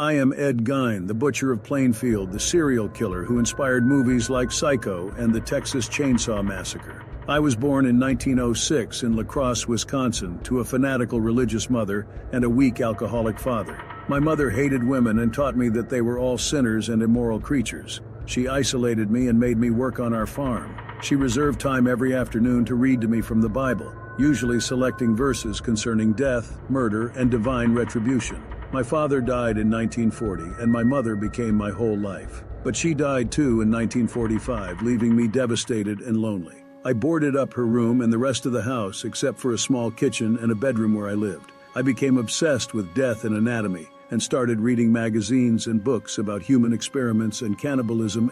I am Ed Gein, the butcher of Plainfield, the serial killer who inspired movies like Psycho and the Texas Chainsaw Massacre. I was born in 1906 in La Crosse, Wisconsin, to a fanatical religious mother and a weak alcoholic father. My mother hated women and taught me that they were all sinners and immoral creatures. She isolated me and made me work on our farm. She reserved time every afternoon to read to me from the Bible, usually selecting verses concerning death, murder, and divine retribution. My father died in 1940, and my mother became my whole life. But she died too in 1945, leaving me devastated and lonely. I boarded up her room and the rest of the house except for a small kitchen and a bedroom where I lived. I became obsessed with death and anatomy and started reading magazines and books about human experiments and cannibalism.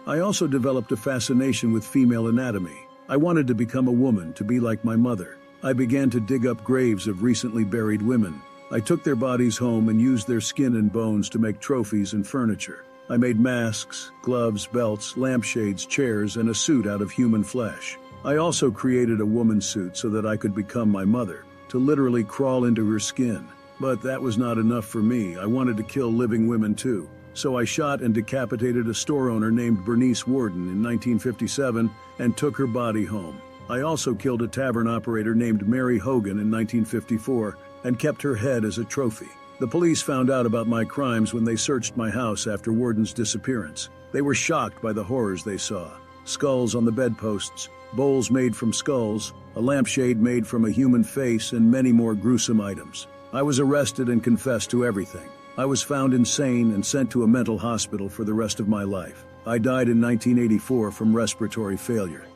I also developed a fascination with female anatomy. I wanted to become a woman, to be like my mother. I began to dig up graves of recently buried women. I took their bodies home and used their skin and bones to make trophies and furniture. I made masks, gloves, belts, lampshades, chairs, and a suit out of human flesh. I also created a woman's suit so that I could become my mother, to literally crawl into her skin. But that was not enough for me. I wanted to kill living women too. So I shot and decapitated a store owner named Bernice Warden in 1957 and took her body home. I also killed a tavern operator named Mary Hogan in 1954 and kept her head as a trophy. The police found out about my crimes when they searched my house after Warden's disappearance. They were shocked by the horrors they saw. Skulls on the bedposts, bowls made from skulls, a lampshade made from a human face, and many more gruesome items. I was arrested and confessed to everything. I was found insane and sent to a mental hospital for the rest of my life. I died in 1984 from respiratory failure.